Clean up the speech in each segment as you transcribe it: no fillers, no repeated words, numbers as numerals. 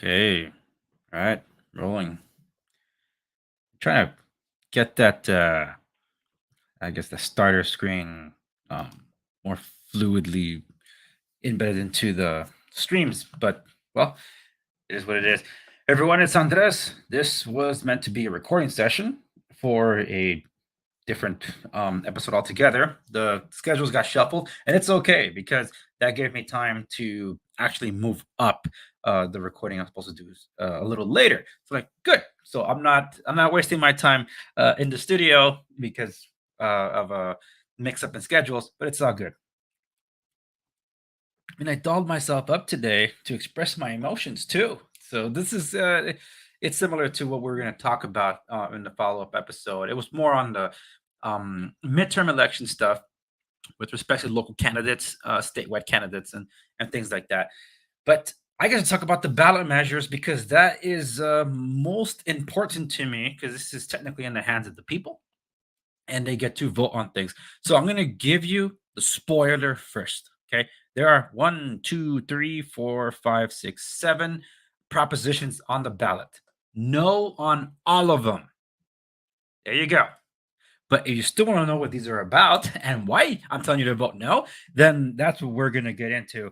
Okay. All right. Rolling. Trying to get that I guess the starter screen um more fluidly embedded into the streams, but well, it is what it is. Everyone, it's Andres. This was meant to be a recording session for a different episode altogether. The schedules got shuffled, and it's okay because that gave me time to actually move up the recording I'm supposed to do a little later. So good. So I'm not wasting my time in the studio because of a mix up in schedules, but it's all good. And I dolled myself up today to express my emotions too. So this is it's similar to what we're going to talk about in the follow-up episode. It was more on the midterm election stuff with respect to local candidates, statewide candidates, and things like that. But I got to talk about the ballot measures because that is most important to me because this is technically in the hands of the people and they get to vote on things. So I'm going to give you the spoiler first. Okay. There are 7 propositions on the ballot. No on all of them. There you go. But if you still want to know what these are about and why I'm telling you to vote no, then that's what we're going to get into.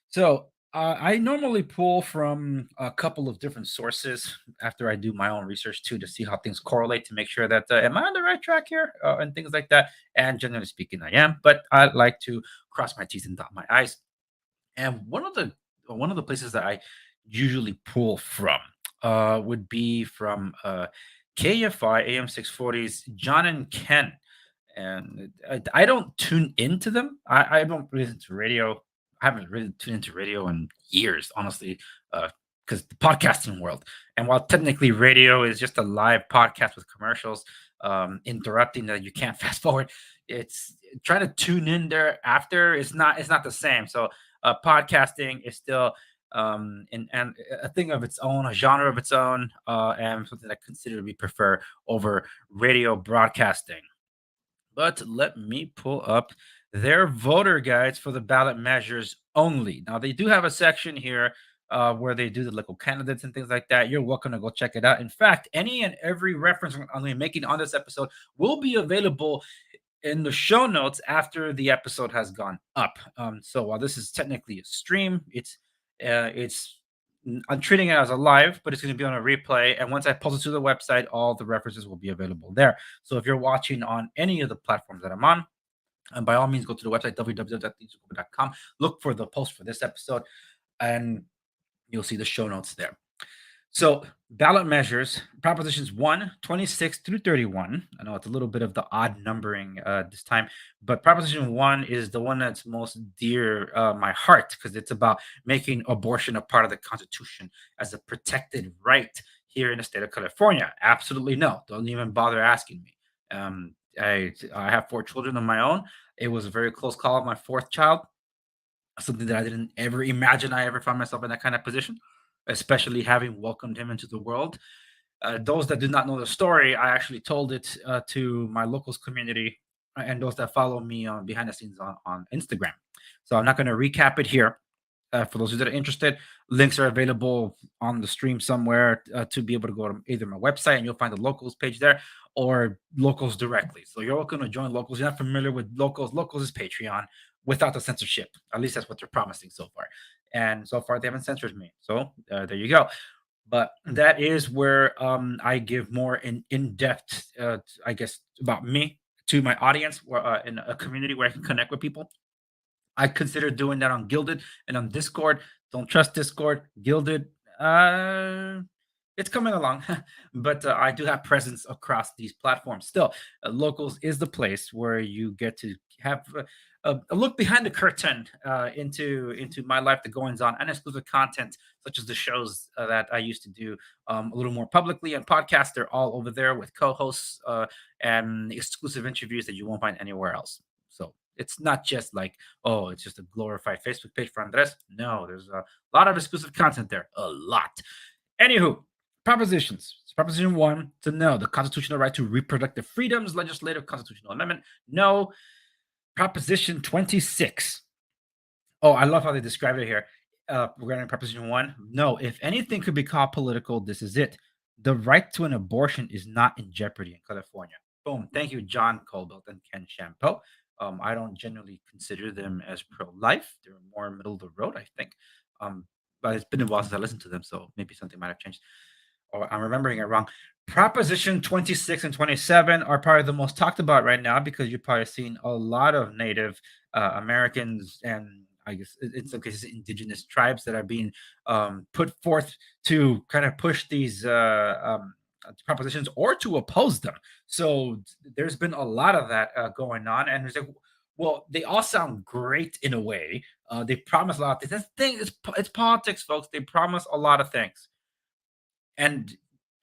So I normally pull from a couple of different sources after I do my own research too to see how things correlate to make sure that am I on the right track here and things like that. And generally speaking, I am. But I like to cross my T's and dot my I's. And one of the places that I usually pull from would be from KFI AM 640's John and Ken. And I don't tune into them. I don't listen to radio. I haven't really tuned into radio in years, honestly, because the podcasting world. And while technically radio is just a live podcast with commercials interrupting that you can't fast forward, it's trying to tune in there after. It's not the same. So podcasting is still and a thing of its own, a genre of its own, and something I consider to be prefer over radio broadcasting. But let me pull up their voter guides for the ballot measures only. Now, they do have a section here where they do the local candidates and things like that. You're welcome to go check it out. In fact, any and every reference I'm going to be making on this episode will be available in the show notes after the episode has gone up. So while this is technically a stream, it's I'm treating it as a live, but it's going to be on a replay. And once I post it to the website, all the references will be available there. So if you're watching on any of the platforms that I'm on, and by all means, go to the website www.thesegovia.com. Look for the post for this episode, and you'll see the show notes there. So ballot measures, propositions 1, 26 through 31. I know it's a little bit of the odd numbering this time, but proposition 1 is the one that's most dear my heart because it's about making abortion a part of the Constitution as a protected right here in the state of California. Absolutely no. Don't even bother asking me. I have 4 children of my own. It was a very close call on my 4th child, something that I didn't ever imagine I ever found myself in that kind of position, especially having welcomed him into the world. Those that do not know the story, I actually told it to my locals community and those that follow me on behind the scenes on Instagram. So I'm not going to recap it here. For those that are interested, links are available on the stream somewhere to be able to go to either my website and you'll find the locals page there or locals directly. So you're welcome to join locals. You're not familiar with locals. Locals is Patreon without the censorship. At least that's what they're promising so far. And so far, they haven't censored me. So there you go. But that is where I give more in-depth, I guess, about me to my audience in a community where I can connect with people. I consider doing that on Gilded and on Discord. Don't trust Discord. Gilded, it's coming along, but I do have presence across these platforms. Still, Locals is the place where you get to have a look behind the curtain into my life, the goings on, and exclusive content such as the shows that I used to do a little more publicly and podcasts. They're all over there with co-hosts and exclusive interviews that you won't find anywhere else. So it's not just like, oh, it's just a glorified Facebook page for Andres. No, there's a lot of exclusive content there. A lot. Anywho, propositions. Proposition 1 to no, the constitutional right to reproductive freedoms, legislative constitutional amendment. No. Proposition 26. Oh, I love how they describe it here. regarding Proposition 1, no, if anything could be called political, this is it. The right to an abortion is not in jeopardy in California. Boom. Thank you, John Colbert and Ken Champeau. I don't generally consider them as pro-life. They're more middle of the road, I think. Um, but it's been a while since I listened to them, so maybe something might have changed. Or I'm remembering it wrong. Proposition 26 and 27 are probably the most talked about right now because you've probably seen a lot of Native Americans and I guess in some cases indigenous tribes that are being put forth to kind of push these propositions or to oppose them. So there's been a lot of that going on, and there's like, well, they all sound great in a way. They promise a lot of things. That's the thing. It's politics, folks. They promise a lot of things. And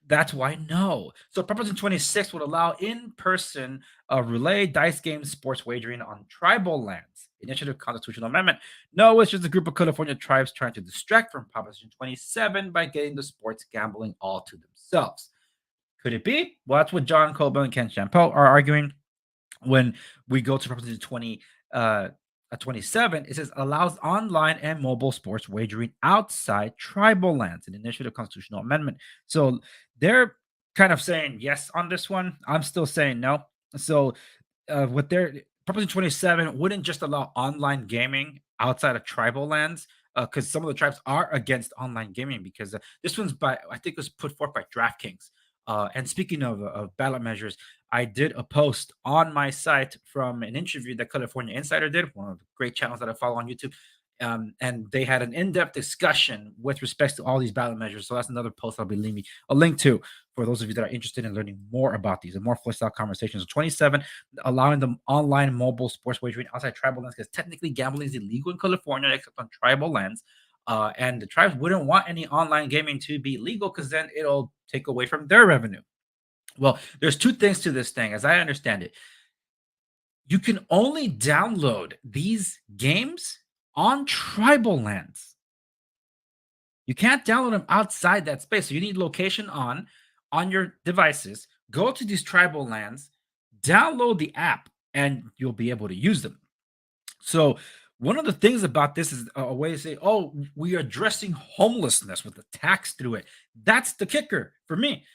that's why no. So Proposition 26 would allow in-person relay dice games sports wagering on tribal lands. Initiative constitutional amendment. No, it's just a group of California tribes trying to distract from Proposition 27 by getting the sports gambling all to themselves. Could it be? Well, that's what John Colbert and Ken Champeau are arguing. When we go to Proposition 27, it says allows online and mobile sports wagering outside tribal lands, an initiative constitutional amendment. So they're kind of saying yes on this one. I'm still saying no. So what their Proposition 27 wouldn't just allow online gaming outside of tribal lands, because some of the tribes are against online gaming because this one's by I think it was put forth by DraftKings. And speaking of ballot measures, I did a post on my site from an interview that California Insider did, one of the great channels that I follow on YouTube. And they had an in-depth discussion with respects to all these ballot measures. So that's another post I'll be leaving a link to for those of you that are interested in learning more about these and more fleshed out conversations. So 27, allowing the online mobile sports wagering outside tribal lands, because technically gambling is illegal in California except on tribal lands. And the tribes wouldn't want any online gaming to be legal because then it'll take away from their revenue. Well, there's two things to this thing, as I understand it. You can only download these games on tribal lands. You can't download them outside that space. So you need location on your devices. Go to these tribal lands, download the app, and you'll be able to use them. So one of the things about this is a way to say, oh, we are addressing homelessness with a tax through it. That's the kicker for me.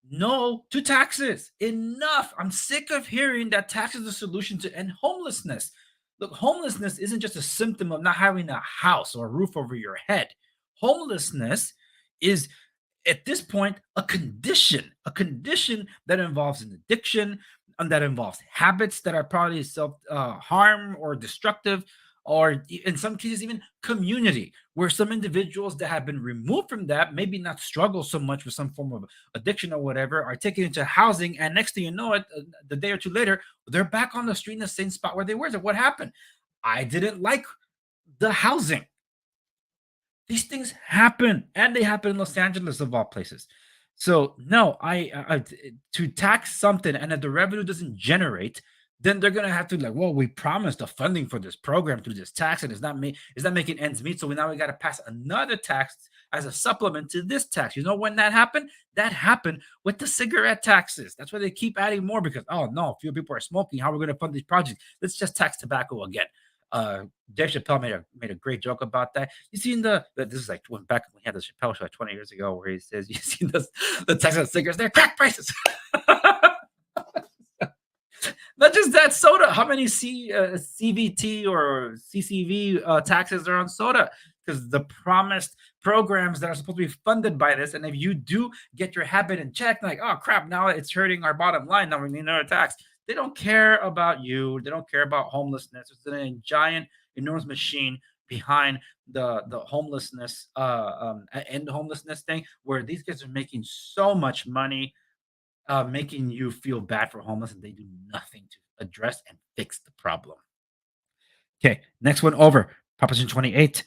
No to taxes. Enough. I'm sick of hearing that tax is the solution to end homelessness. Look, homelessness isn't just a symptom of not having a house or a roof over your head. Homelessness is, at this point, a condition that involves an addiction and that involves habits that are probably self harm or destructive, or in some cases even community, where some individuals that have been removed from that maybe not struggle so much with some form of addiction or whatever are taken into housing, and next thing you know it, the day or two later they're back on the street in the same spot where they were. So what happened? I didn't like the housing. These things happen, and they happen in Los Angeles of all places. So no, I to tax something and if the revenue doesn't generate, then they're gonna have to like, well, we promised the funding for this program through this tax, and it's not making ends meet. So we got to pass another tax as a supplement to this tax. You know when that happened? That happened with the cigarette taxes. That's why they keep adding more because oh no, fewer people are smoking. How are we going to fund these projects? Let's just tax tobacco again. Dave Chappelle made a great joke about that. You seen this is like when back when he had the Chappelle show like 20 years ago where he says you seen the tax on cigarettes, they're crack prices. Not just that, soda. How many CVT or CCV taxes are on soda? Because the promised programs that are supposed to be funded by this, and if you do get your habit in check, like, oh crap, now it's hurting our bottom line. Now we need another tax. They don't care about you. They don't care about homelessness. It's a giant, enormous machine behind the homelessness end homelessness thing, where these guys are making so much money making you feel bad for homeless, and they do nothing to address and fix the problem. Okay, next one over. Proposition 28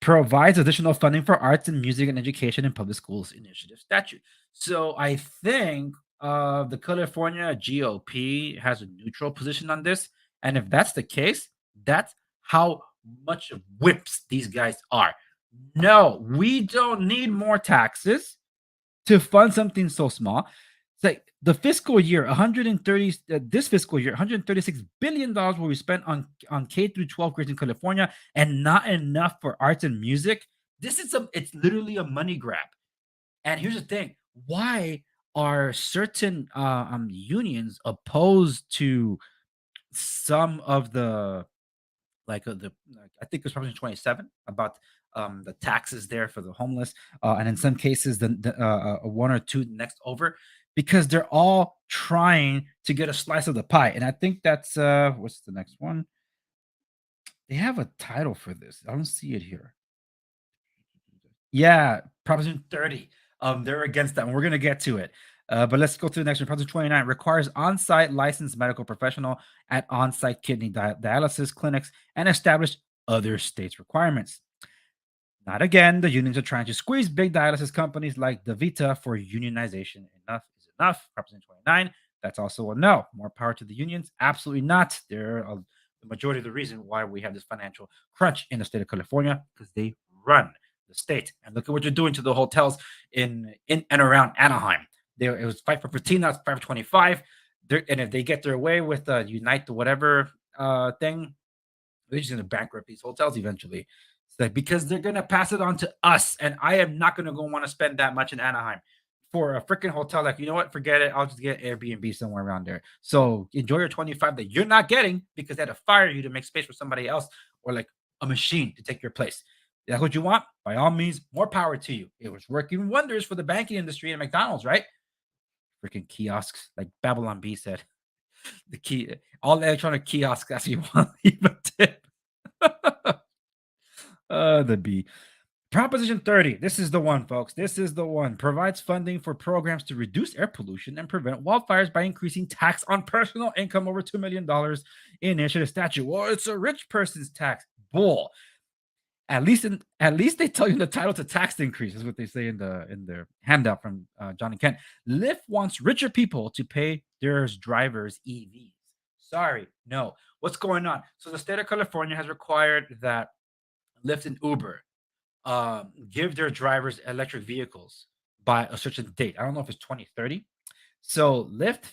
provides additional funding for arts and music and education in public schools initiative statute. So I think the California GOP has a neutral position on this. And if that's the case, that's how much of whips these guys are. No, we don't need more taxes to fund something so small. It's like the fiscal year 130 this fiscal year 136 billion dollars will be spent on K through 12 grades in California, and not enough for arts and music. It's literally a money grab. And here's the thing: why are certain unions opposed to some of the I think it was Proposition 27 about the taxes there for the homeless, and in some cases, one or two next over, because they're all trying to get a slice of the pie. And I think that's what's the next one? They have a title for this. I don't see it here. Yeah, Proposition 30. They're against that, and we're gonna get to it. But let's go to the next one. Proposition 29 requires on-site licensed medical professional at on-site kidney dialysis clinics and establish other states' requirements. Not again. The unions are trying to squeeze big dialysis companies like DaVita for unionization. Enough is enough. Proposition 29. That's also a no. More power to the unions? Absolutely not. They're the majority of the reason why we have this financial crunch in the state of California because they run the state. And look at what you're doing to the hotels in and around Anaheim. It was 5 for 15. Now it's 5 for 25. And if they get their way with Unite the whatever thing, they're just going to bankrupt these hotels eventually. It's like, because they're going to pass it on to us. And I am not going to go want to spend that much in Anaheim for a freaking hotel. Like, you know what? Forget it. I'll just get Airbnb somewhere around there. So enjoy your 25 that you're not getting because they had to fire you to make space for somebody else or like a machine to take your place. That's what you want? By all means, more power to you. It was working wonders for the banking industry and McDonald's, right? Freaking kiosks, like Babylon B said. The key, all electronic kiosks. That's you want to leave a tip. The B. Proposition 30. This is the one, folks. This is the one. Provides funding for programs to reduce air pollution and prevent wildfires by increasing tax on personal income over $2 million in initiative statute. Well, it's a rich person's tax. Bull. At least they tell you the title to tax increase is what they say in their handout from John and Kent. Lyft wants richer people to pay their drivers EVs. Sorry, no. What's going on? So the state of California has required that Lyft and Uber give their drivers electric vehicles by a certain date. I don't know if it's 2030. So Lyft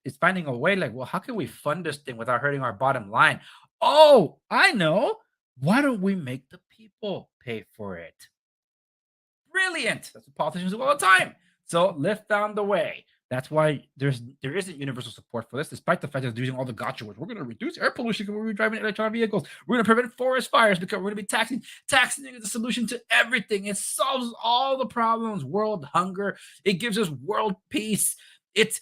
is finding a way like, well, how can we fund this thing without hurting our bottom line? Oh, I know. Why don't we make the people pay for it? Brilliant. That's what politicians do all the time. So Lyft found the way. That's why there isn't universal support for this, despite the fact that they're using all the gotcha words. We're going to reduce air pollution because we're driving electronic vehicles. We're going to prevent forest fires because we're going to be taxing. Taxing is the solution to everything. It solves all the problems. World hunger. It gives us world peace. It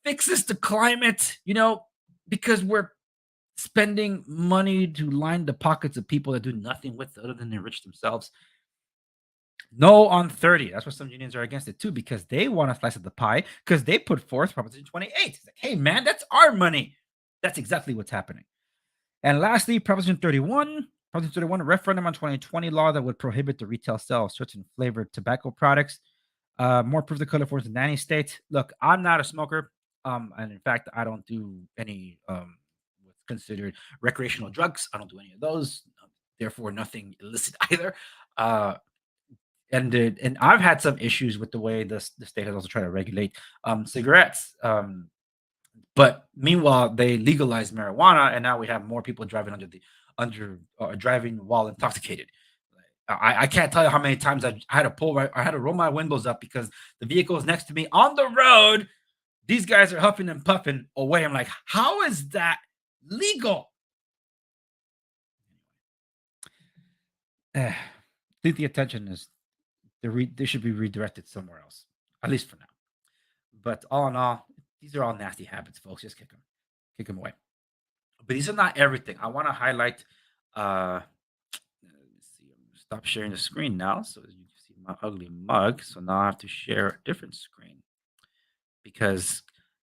fixes the climate. Because we're spending money to line the pockets of people that do nothing with it other than enrich themselves. No on 30. That's what some unions are against it too, because they want a slice of the pie because they put forth Proposition 28. It's like, hey, man, that's our money. That's exactly what's happening. And lastly, Proposition 31. Proposition 31, a referendum on 2020 law that would prohibit the retail sale of certain flavored tobacco products. More proof that California is a nanny state. Look, I'm not a smoker. And in fact, I don't do any what's considered recreational drugs. I don't do any of those. Therefore, nothing illicit either. And I've had some issues with the way the state has also tried to regulate cigarettes. But meanwhile, they legalized marijuana, and now we have more people driving driving while intoxicated. I can't tell you how many times I had to roll my windows up because the vehicles next to me on the road, these guys are huffing and puffing away. I'm like, how is that legal? I think the attention is they should be redirected somewhere else, at least for now. But all in all, these are all nasty habits, folks. Just kick them away. But these are not everything. I want to highlight. Let's see. I'm gonna stop sharing the screen now, so you can see my ugly mug. So now I have to share a different screen because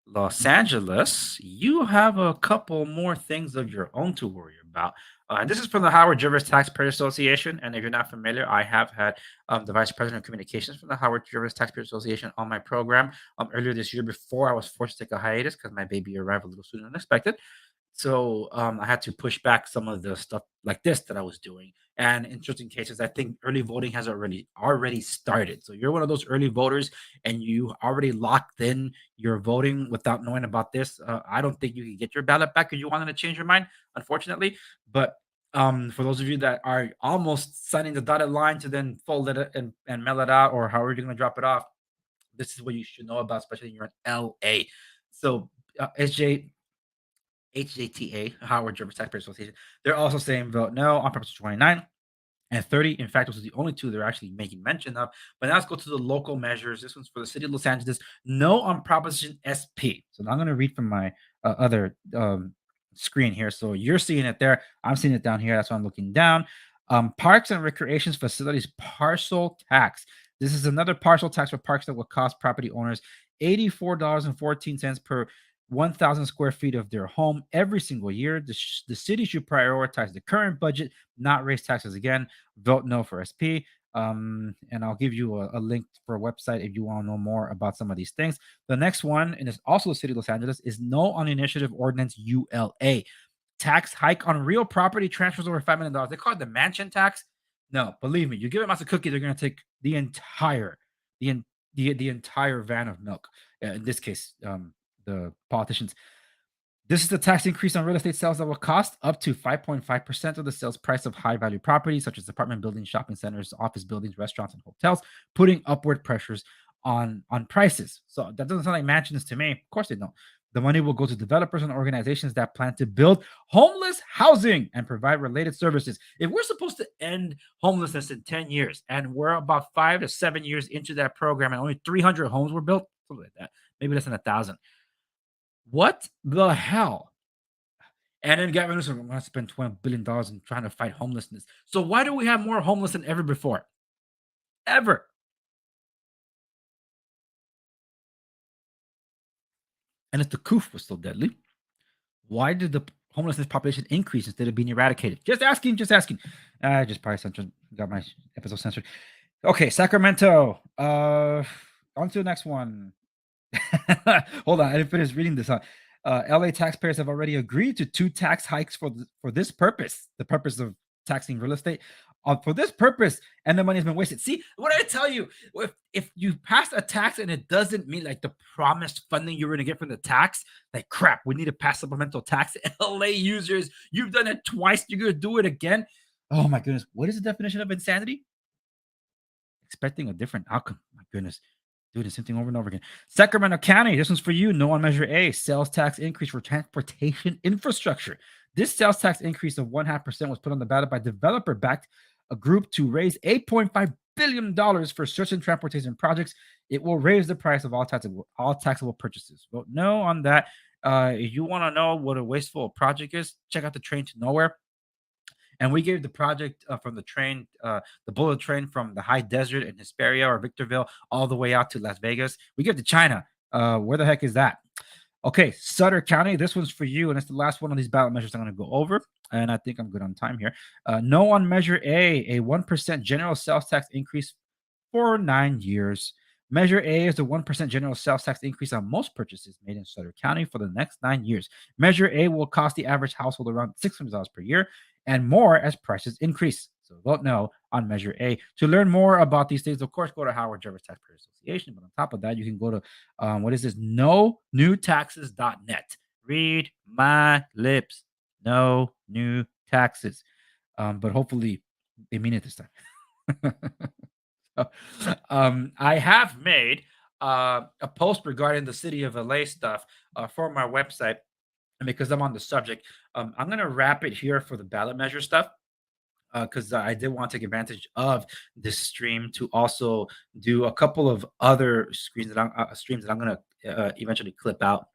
Los Angeles, you have a couple more things of your own to worry about. And this is from the Howard Jervis Taxpayer Association. And if you're not familiar, I have had the Vice President of Communications from the Howard Jervis Taxpayer Association on my program earlier this year before I was forced to take a hiatus because my baby arrived a little sooner than expected. So I had to push back some of the stuff like this that I was doing. And in certain cases, I think early voting has already started. So you're one of those early voters and you already locked in your voting without knowing about this. I don't think you can get your ballot back if you wanted to change your mind, unfortunately. But For those of you that are almost signing the dotted line to then fold it and mail it out, or however you're going to drop it off, this is what you should know about, especially when you're in LA. So HJTA, Howard German Taxpayer Association, they're also saying vote no on Proposition 29 and 30. In fact, those are the only two they're actually making mention of. But now let's go to the local measures. This one's for the city of Los Angeles. No on Proposition SP. So now I'm going to read from my other screen here. So you're seeing it there. I'm seeing it down here. That's why I'm looking down. Parks and recreations facilities parcel tax. This is another partial tax for parks that will cost property owners $84.14 per 1,000 square feet of their home every single year. The city should prioritize the current budget, not raise taxes again. Vote no for SP. And I'll give you a link for a website if you want to know more about some of these things. The next one, and it's also the city of Los Angeles, is no on initiative ordinance ULA. Tax hike on real property transfers over $5 million. They call it the mansion tax. No, believe me, you give them out a cookie, they're going to take the the entire van of milk. In this case, the politicians. This is the tax increase on real estate sales that will cost up to 5.5% of the sales price of high value properties, such as apartment buildings, shopping centers, office buildings, restaurants, and hotels, putting upward pressures on prices. So that doesn't sound like mansions to me. Of course they don't. The money will go to developers and organizations that plan to build homeless housing and provide related services. If we're supposed to end homelessness in 10 years and we're about 5 to 7 years into that program and only 300 homes were built, something like that, maybe less than 1,000. What the hell? And then Gavin Newsom wants to spend $12 billion in trying to fight homelessness. So why do we have more homeless than ever before? Ever. And if the coof was so deadly, why did the homelessness population increase instead of being eradicated? Just asking, just asking. I just probably censored, got my episode censored. Okay, Sacramento. On to the next one. Hold on, I didn't finish reading this. LA taxpayers have already agreed to 2 tax hikes for this purpose, the purpose of taxing real estate. For this purpose, and the money has been wasted. See, what did I tell you? If you pass a tax and it doesn't mean like the promised funding you're going to get from the tax, like crap, we need to pass supplemental tax. LA users, you've done it twice, you're going to do it again. Oh my goodness, what is the definition of insanity? Expecting a different outcome. My goodness. Doing the same thing over and over again. Sacramento County, this one's for you. No on Measure A. Sales tax increase for transportation infrastructure. This sales tax increase of 0.5% was put on the ballot by developer-backed a group to raise $8.5 billion for certain transportation projects. It will raise the price of all taxable purchases. Vote no on that. If you want to know what a wasteful project is, check out the Train to Nowhere. And we gave the project from the train, the bullet train from the high desert in Hesperia or Victorville all the way out to Las Vegas. We give to China. Where the heck is that? Okay, Sutter County. This one's for you, and it's the last one of these ballot measures I'm going to go over. And I think I'm good on time here. No on Measure A 1% general sales tax increase for 9 years. Measure A is the 1% general sales tax increase on most purchases made in Sutter County for the next 9 years. Measure A will cost the average household around $600 per year and more as prices increase. So vote no on Measure A. To learn more about these things, of course, go to Howard Jarvis Taxpayer Association. But on top of that, you can go to what is this? No new taxes.net. Read my lips. No new taxes. But hopefully they mean it this time. I have made a post regarding the city of LA stuff for my website. And because I'm on the subject, I'm going to wrap it here for the ballot measure stuff because I did want to take advantage of this stream to also do a couple of other streams that I'm going to eventually clip out.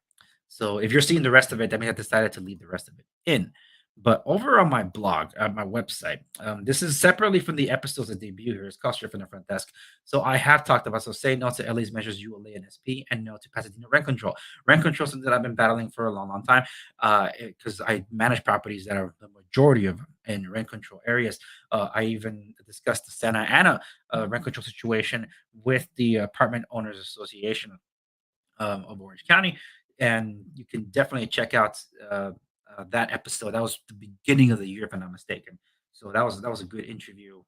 So if you're seeing the rest of it, that means I decided to leave the rest of it in. But over on my blog, at my website, this is separately from the episodes that debut here. It's called Straight from the Front Desk. So I have talked about, so say no to LA's measures ULA and SP, and no to Pasadena rent control. Rent control is something that I've been battling for a long, long time because I manage properties that are the majority of them in rent control areas. I even discussed the Santa Ana rent control situation with the Apartment Owners Association of Orange County. And you can definitely check out that episode. That was the beginning of the year, if I'm not mistaken. So that was a good interview.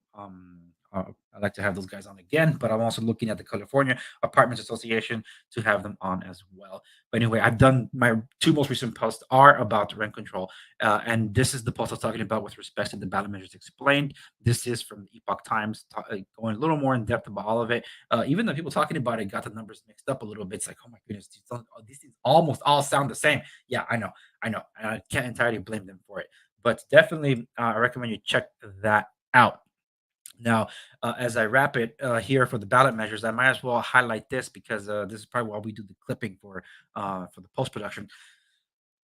I'd like to have those guys on again, but I'm also looking at the California Apartments Association to have them on as well. But anyway, I've done my two most recent posts are about rent control, and this is the post I was talking about with respect to the ballot measures explained. This is from the Epoch Times, going a little more in depth about all of it. Even the people talking about it got the numbers mixed up a little bit. It's like, oh my goodness, these things almost all sound the same. Yeah, I know, and I can't entirely blame them for it. But definitely, I recommend you check that out. Now, as I wrap it here for the ballot measures, I might as well highlight this because this is probably why we do the clipping for the post production.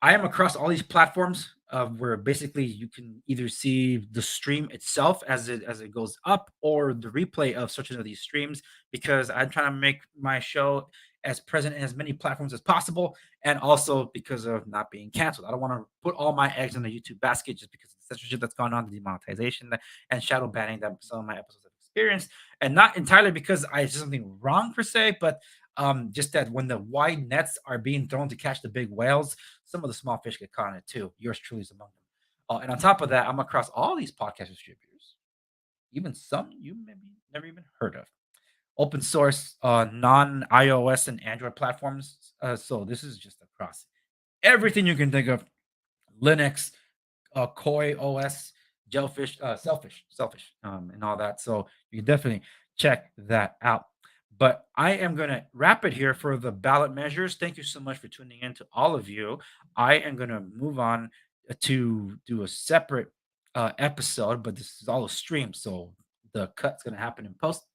I am across all these platforms where basically you can either see the stream itself as it goes up or the replay of certain of these streams because I'm trying to make my show as present in as many platforms as possible, and also because of not being canceled. I don't want to put all my eggs in the YouTube basket just because of the censorship that's gone on, the demonetization and shadow banning that some of my episodes have experienced, and not entirely because I did something wrong per se, but just that when the wide nets are being thrown to catch the big whales, some of the small fish get caught in it too. Yours truly is among them. And on top of that, I'm across all these podcast distributors, even some you maybe never even heard of. Open source, non iOS and Android platforms. So this is just across everything you can think of: Linux, Koi OS, Jellyfish, Selfish, and all that. So you can definitely check that out. But I am going to wrap it here for the ballot measures. Thank you so much for tuning in to all of you. I am going to move on to do a separate episode, but this is all a stream. So the cut's going to happen in post.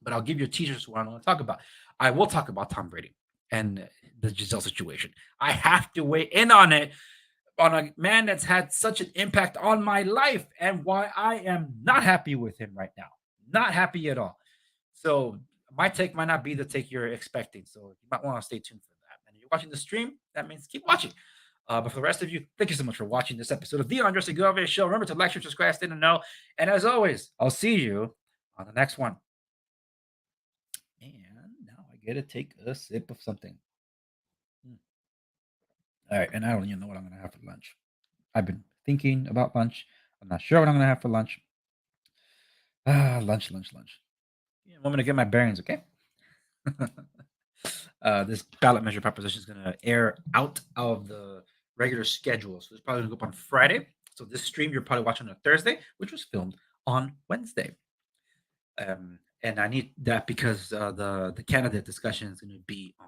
But I'll give you a teaser to what I want to talk about. I will talk about Tom Brady and the Giselle situation. I have to weigh in on it, on a man that's had such an impact on my life and why I am not happy with him right now. Not happy at all. So my take might not be the take you're expecting. So you might want to stay tuned for that. And if you're watching the stream, that means keep watching. But for the rest of you, thank you so much for watching this episode of the Segovia Show. Remember to like, share, subscribe, stay to know. And as always, I'll see you on the next one. And now I get to take a sip of something. All right, and I don't even know what I'm going to have for lunch. I've been thinking about lunch. I'm not sure what I'm going to have for lunch. Lunch. Yeah, I'm going to get my bearings, okay? This ballot measure proposition is going to air out of the regular schedule. So it's probably going to go up on Friday. So this stream you're probably watching on Thursday, which was filmed on Wednesday. And I need that because the candidate discussion is going to be on.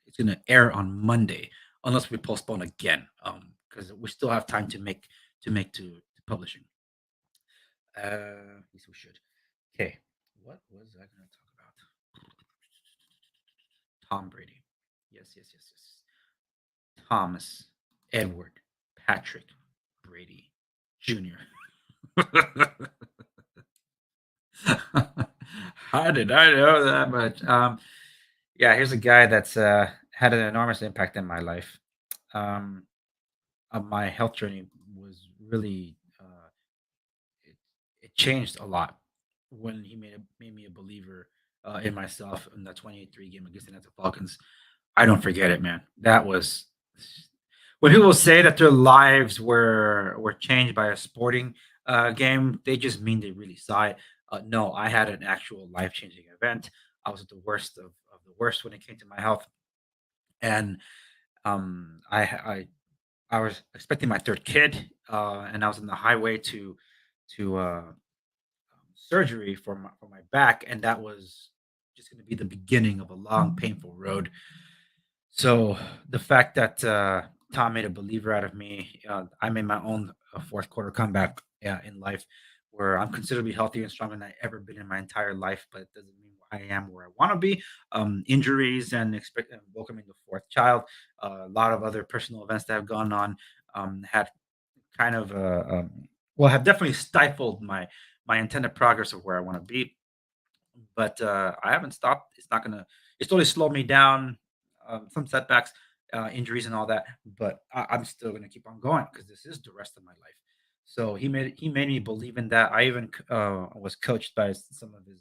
It's going to air on Monday, unless we postpone again, because we still have time to make to publishing. At least we should. Okay, what was I going to talk about? Tom Brady. Yes. Thomas Edward Patrick Brady Jr. How did I know that much? Yeah, here's a guy that's had an enormous impact in my life. My health journey was really it changed a lot when he made me a believer in myself in the 28-3 game against the Atlanta Falcons. I don't forget it, man. That was when people say that their lives were changed by a sporting game. They just mean they really saw it. No, I had an actual life changing event. I was at the worst of the worst when it came to my health, and I was expecting my third kid, and I was on the highway to surgery for my back, and that was just going to be the beginning of a long, painful road. So the fact that Tom made a believer out of me, I made my own fourth quarter comeback in life, where I'm considerably healthier and stronger than I ever been in my entire life. But it doesn't mean I am where I want to be. Injuries and welcoming the fourth child, a lot of other personal events that have gone on had kind of have definitely stifled my intended progress of where I want to be. But I haven't stopped. It's not gonna. It's totally slowed me down. Some setbacks, injuries, and all that. But I'm still gonna keep on going because this is the rest of my life. So he made me believe in that. I even was coached by some of his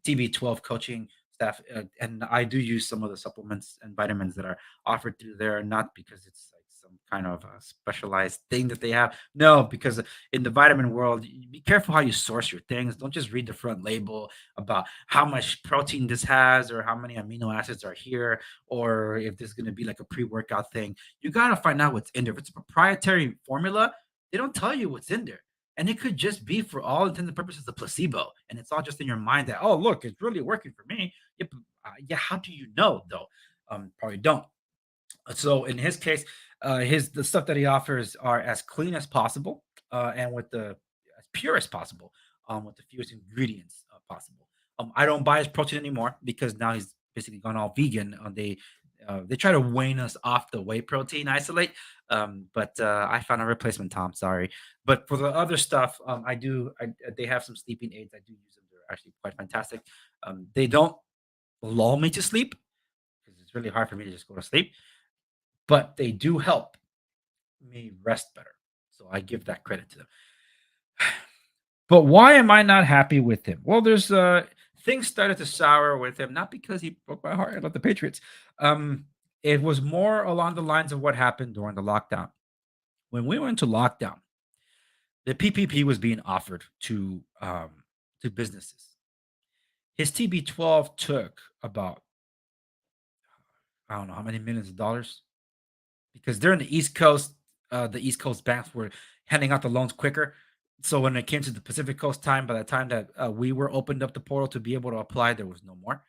TB12 coaching staff, and I do use some of the supplements and vitamins that are offered through there, not because it's like some kind of specialized thing that they have. No, because in the vitamin world, be careful how you source your things. Don't just read the front label about how much protein this has or how many amino acids are here or if this is going to be like a pre-workout thing. You got to find out what's in there. If it's a proprietary formula, they don't tell you what's in there. And it could just be, for all intents and purposes, a placebo. And it's all just in your mind that, oh, look, it's really working for me. Yep. Yeah. How do you know, though? Probably don't. So in his case, his the stuff that he offers are as clean as possible, and with the as pure as possible, with the fewest ingredients possible. I don't buy his protein anymore because now he's basically gone all vegan. They try to wane us off the whey protein isolate, but I found a replacement. Tom, sorry, but for the other stuff, I do. They have some sleeping aids. I do use them. They're actually quite fantastic. They don't lull me to sleep because it's really hard for me to just go to sleep, but they do help me rest better. So I give that credit to them. But why am I not happy with him? Well, there's things started to sour with him, not because he broke my heart. I love the Patriots. It was more along the lines of what happened during the lockdown. When we went into lockdown, the PPP was being offered to businesses. His TB12 took about, I don't know how many millions of dollars, because they're in the East Coast banks were handing out the loans quicker. So when it came to the Pacific Coast time, by the time that we were opened up the portal to be able to apply, there was no more.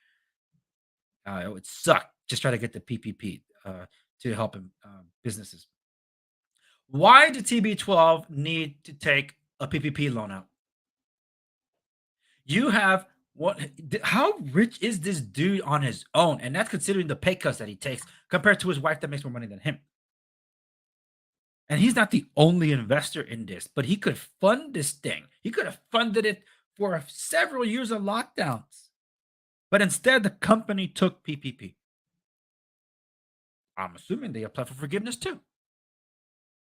It would suck just try to get the PPP to help businesses. Why did TB12 need to take a PPP loan out? You have what? How rich is this dude on his own? And that's considering the pay cuts that he takes compared to his wife that makes more money than him. And he's not the only investor in this, but he could fund this thing. He could have funded it for several years of lockdowns. But instead, the company took PPP. I'm assuming they applied for forgiveness too.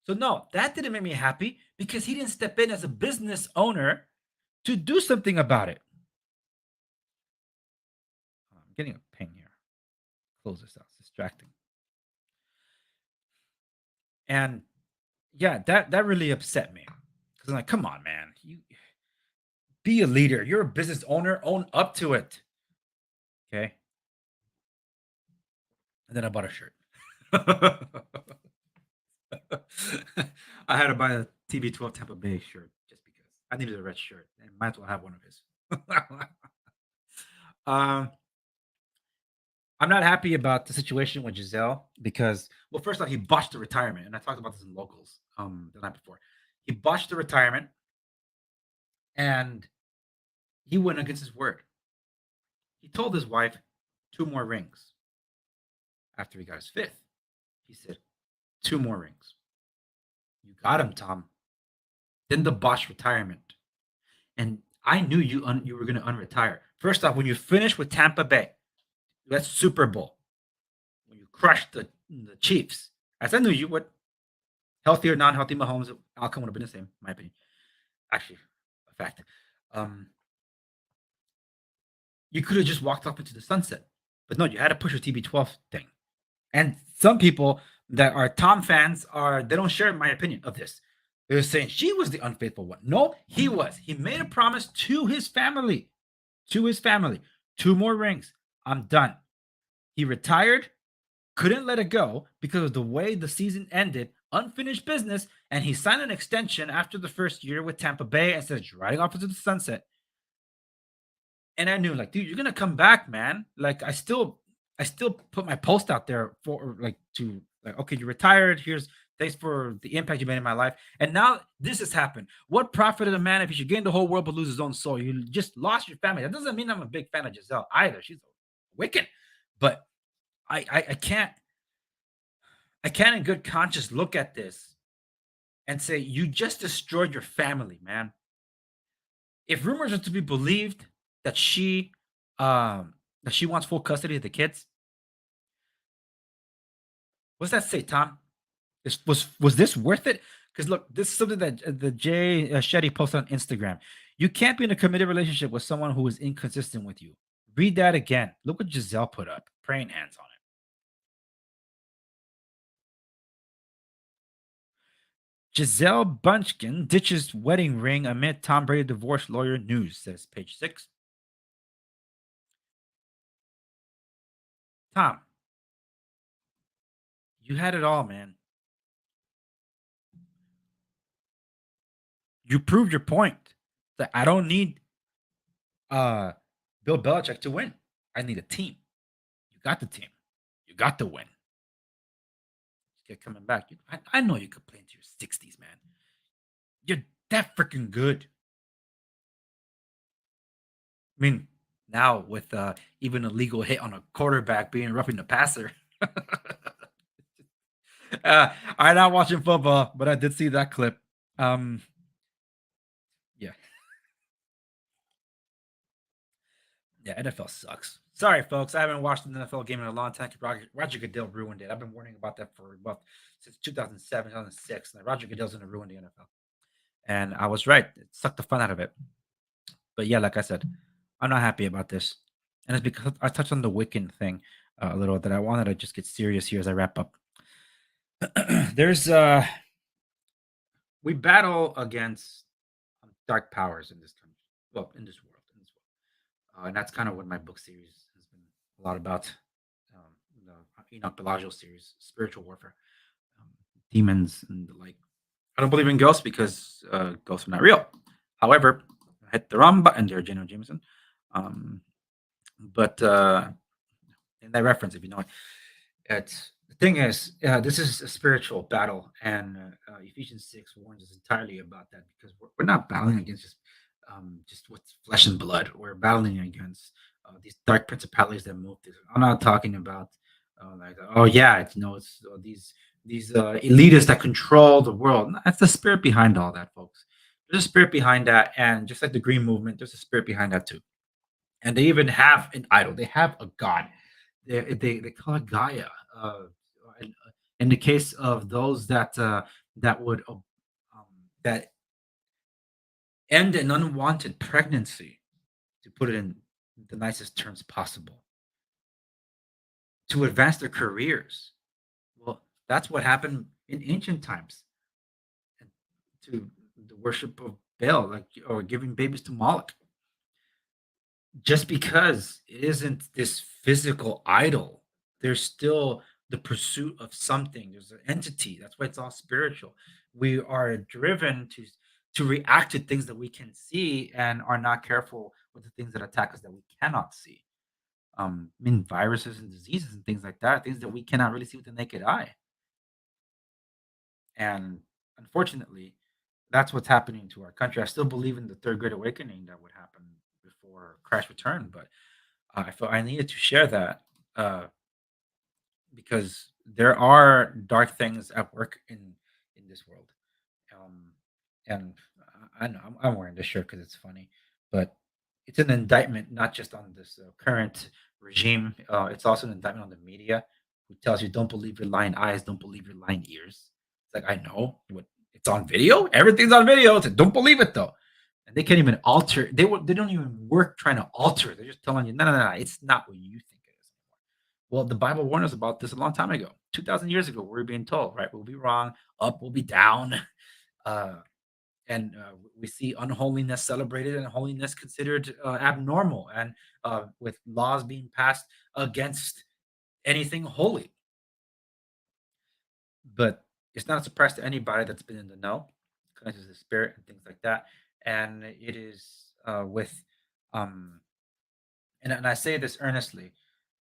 So, no, that didn't make me happy because he didn't step in as a business owner to do something about it. I'm getting a ping here. Close this out. It's distracting. And yeah, that really upset me because I'm like, come on, man, you be a leader. You're a business owner. Own up to it. Okay. And then I bought a shirt. I had to buy a TB12 Tampa Bay shirt just because I needed a red shirt and might as well have one of his. um, I'm not happy about the situation with Giselle because, well, first off, he botched the retirement, and I talked about this in locals the night before. He botched the retirement, and he went against his word. He told his wife 2 more rings after he got his fifth. He said 2 more rings. You got him, Tom. Then the botched retirement, and I knew you were going to unretire. First off, when you finish with Tampa Bay, that's Super Bowl. When you crushed the Chiefs, as I knew you would, healthy or non-healthy Mahomes, outcome would have been the same, in my opinion. Actually, a fact. Um, you could have just walked off into the sunset, but no, you had to push your TB12 thing. And some people that are Tom fans they don't share my opinion of this. They're saying she was the unfaithful one. No, he was. He made a promise to his family. To his family. 2 more rings. I'm done. He retired, couldn't let it go because of the way the season ended, unfinished business, and he signed an extension after the first year with Tampa Bay and says riding off into the sunset. And I knew, like, dude, you're gonna come back, man. Like, I still put my post out there for like, okay, you retired. Thanks for the impact you made in my life. And now this has happened. What profit of a man if he should gain the whole world but lose his own soul? You just lost your family. That doesn't mean I'm a big fan of Giselle either. She's wicked, but I can't in good conscience look at this and say you just destroyed your family, man. If rumors are to be believed that she wants full custody of the kids, what's that say, Tom? Was this worth it? Because look, this is something that the Jay Shetty posted on Instagram. You can't be in a committed relationship with someone who is inconsistent with you. Read that again. Look what Giselle put up. Praying hands on it. Giselle Bunchkin ditches wedding ring amid Tom Brady divorce lawyer news, says page 6. Tom, you had it all, man. You proved your point that I don't need uh Bill Belichick to win. I need a team. You got the team. You got the win. Get coming back. I know you could play into your 60s, man. You're that freaking good. I mean, now with even a legal hit on a quarterback being roughing the passer. I'm not watching football, but I did see that clip. Um, yeah, yeah, NFL sucks. Sorry, folks. I haven't watched an NFL game in a long time. Roger Goodell ruined it. I've been warning about that for about since 2007, 2006. And Roger Goodell's going to ruin the NFL. And I was right. It sucked the fun out of it. But yeah, like I said, I'm not happy about this. And it's because I touched on the Wiccan thing a little that I wanted to just get serious here as I wrap up. There's we battle against dark powers in this country. Well, in this world, and that's kind of what my book series has been a lot about. The Enoch Bellagio series, spiritual warfare, um, demons, and the like. I don't believe in ghosts because ghosts are not real. However, I hit the wrong button there, Jenna Jameson. But in that reference, if you know it, the thing is, this is a spiritual battle, and Ephesians 6 warns us entirely about that because we're not battling against just what's flesh and blood. We're battling against these dark principalities that move this. I'm not talking about like, oh yeah, it's these elitists that control the world. No, that's the spirit behind all that, folks. There's a spirit behind that, and just like the Green Movement, there's a spirit behind that too. And they even have an idol. They have a god. They call it Gaia. In, in the case of those that would that end an unwanted pregnancy, to put it in the nicest terms possible, to advance their careers. Well, that's what happened in ancient times. To the worship of Baal, like or giving babies to Moloch. Just because it isn't this physical idol, there's still the pursuit of something. There's an entity. That's why it's all spiritual. We are driven to react to things that we can see and are not careful with the things that attack us that we cannot see. I mean, viruses and diseases and things like that, things that we cannot really see with the naked eye. And unfortunately, that's what's happening to our country. I still believe in the third great awakening that would happen before Christ's return, but I felt I needed to share that uh, because there are dark things at work in this world. Um, and I know I'm wearing this shirt because it's funny, but it's an indictment not just on this current regime. It's also an indictment on the media, who tells you don't believe your lying eyes, don't believe your lying ears. It's like I know what it's on video. Everything's on video. It's like, don't believe it though, and they can't even alter. They don't even work trying to alter. They're just telling you no, no, no, no. It's not what you think it is. Well, the Bible warned us about this a long time ago, 2,000 years ago. We're being told, right? We'll be wrong. Up, we'll be down. Uh, and we see unholiness celebrated and holiness considered abnormal, and with laws being passed against anything holy. But it's not a surprise to anybody that's been in the know, because of the spirit and things like that. And it is um, and I say this earnestly.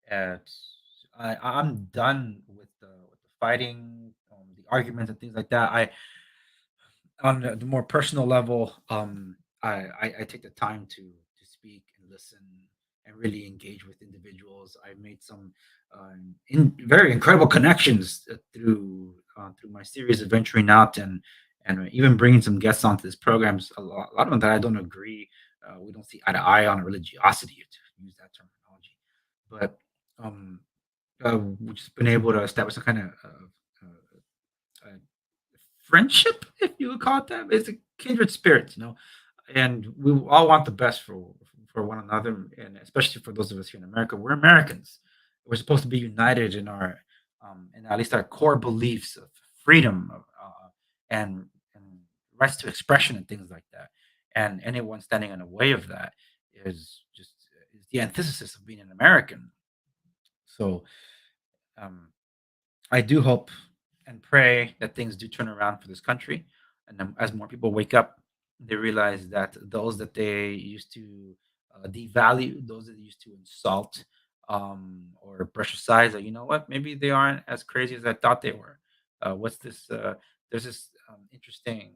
Uh, I'm done with the fighting, the arguments and things like that. I on the more personal level, I take the time to speak and listen and really engage with individuals. I made some very incredible connections through my series of venturing out and even bringing some guests onto this programs. A lot of them that I don't agree. We don't see eye to eye on religiosity, to use that terminology, but um, we've just been able to establish some kind of friendship, if you would call it that. It's a kindred spirits, and we all want the best for one another, and especially for those of us here in America. We're Americans. We're supposed to be united in our, in at least our core beliefs of freedom, and rights to expression and things like that. And anyone standing in the way of that is the antithesis of being an American. So um, I do hope and pray that things do turn around for this country, and then as more people wake up, they realize that those that they used to devalue, those that they used to insult, or brush aside, that, you know what, maybe they aren't as crazy as I thought they were. What's this? There's this interesting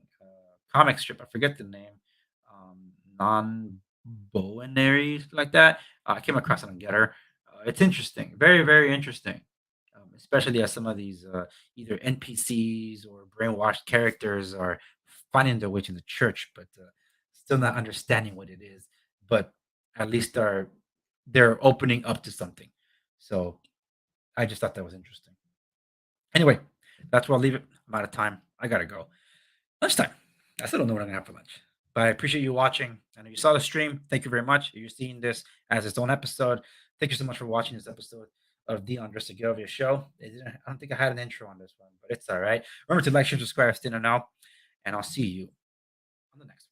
comic strip. I forget the name. Non-binary, like that. I came across it on Getter. It's interesting, very, very interesting, especially as some of these either NPCs or brainwashed characters are finding their way to the church, but still not understanding what it is. But at least they're opening up to something. So I just thought that was interesting. Anyway, that's where I'll leave it. I'm out of time. I gotta go. Lunchtime. I still don't know what I'm gonna have for lunch. But I appreciate you watching. And if you saw the stream, thank you very much. If you're seeing this as its own episode, thank you so much for watching this episode of the Andre Segovia show. I don't think I had an intro on this one, but it's all right. Remember to like, share, subscribe, stay in the know, and I'll see you on the next one.